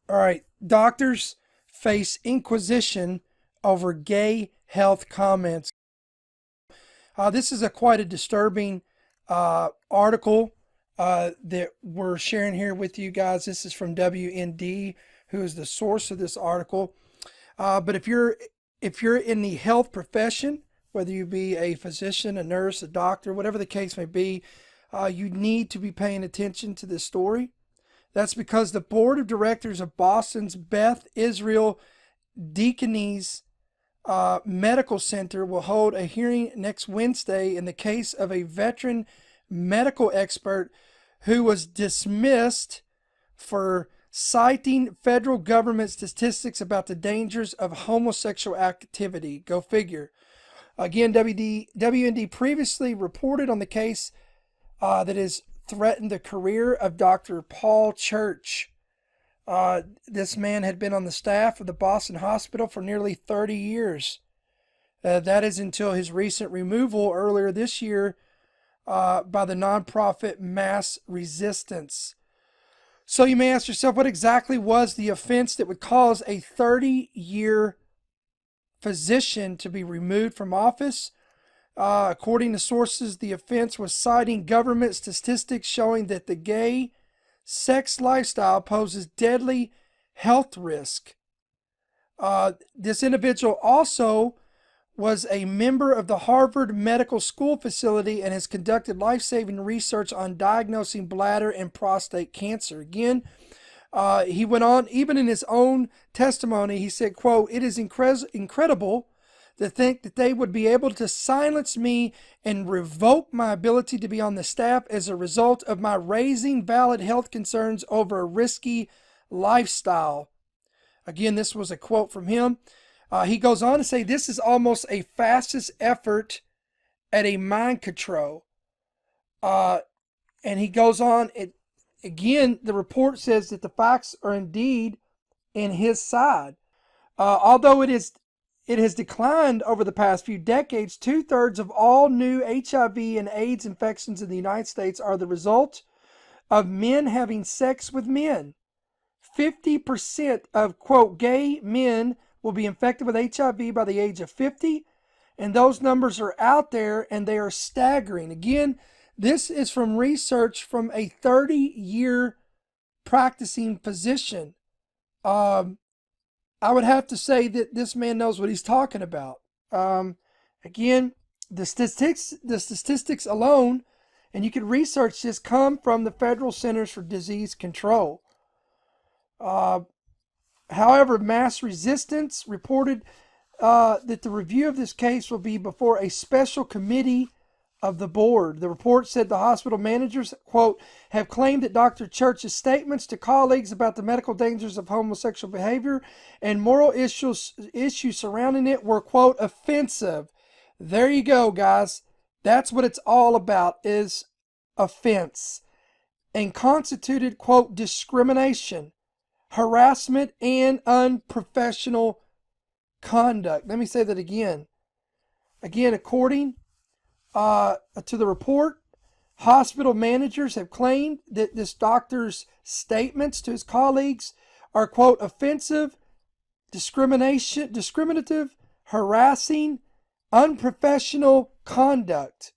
All right, doctors face inquisition over gay health comments. This is quite a disturbing article that we're sharing here with you guys. This is from WND, who is the source of this article. But if you're in the health profession, whether you be a physician, a nurse, a doctor, whatever the case may be, you need to be paying attention to this story. That's because the board of directors of Boston's Beth Israel Deaconess Medical Center will hold a hearing next Wednesday in the case of a veteran medical expert who was dismissed for citing federal government statistics about the dangers of homosexual activity. Go figure. Again, WND previously reported on the case that has threatened the career of Dr. Paul Church. This man had been on the staff of the Boston Hospital for nearly 30 years. That is until his recent removal earlier this year by the nonprofit Mass Resistance. So you may ask yourself, what exactly was the offense that would cause a 30-year physician to be removed from office? According to sources, the offense was citing government statistics showing that the gay sex lifestyle poses deadly health risk. This individual also was a member of the Harvard Medical School facility and has conducted life-saving research on diagnosing bladder and prostate cancer. Again, he went on, even in his own testimony, he said, quote, "It is incredible to think that they would be able to silence me and revoke my ability to be on the staff as a result of my raising valid health concerns over a risky lifestyle." Again, this was a quote from him. He goes on to say, "This is almost a fascist effort at a mind control." And he goes on, again, the report says that the facts are indeed in his side. Although it has declined over the past few decades, 2/3 of all new HIV and AIDS infections in the United States are the result of men having sex with men. 50% of, quote, gay men will be infected with HIV by the age of 50, and those numbers are out there and they are staggering. Again, this is from research from a 30-year practicing physician. I would have to say that this man knows what he's talking about. Again, the statistics alone, and you can research this, come from the Federal Centers for Disease Control. However, Mass Resistance reported that the review of this case will be before a special committee of the board. The report said the hospital managers, quote, "have claimed that Dr. Church's statements to colleagues about the medical dangers of homosexual behavior and moral issues surrounding it were, quote, offensive." There you go, guys. That's what it's all about, is offense. And constituted, quote, discrimination, harassment, and unprofessional conduct. Let me say that again. Again, according to the report, hospital managers have claimed that this doctor's statements to his colleagues are, quote, offensive, discriminative, harassing, unprofessional conduct.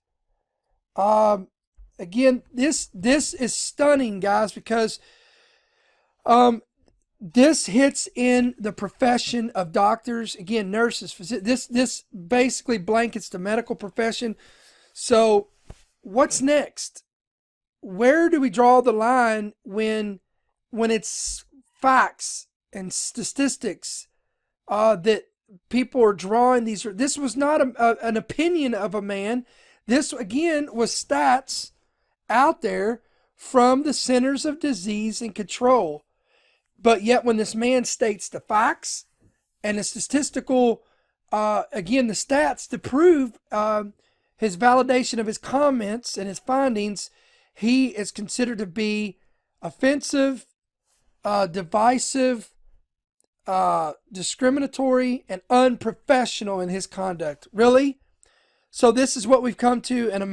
Again, this is stunning, guys, because this hits in the profession of doctors, again, nurses, physicians. This basically blankets the medical profession. So what's next? Where do we draw the line when it's facts and statistics that people are drawing these? This was not an opinion of a man. This, again, was stats out there from the Centers of Disease and Control. But yet when this man states the facts and the statistical, again, the stats to prove his validation of his comments and his findings, he is considered to be offensive, divisive, discriminatory, and unprofessional in his conduct. Really? So this is what we've come to in America.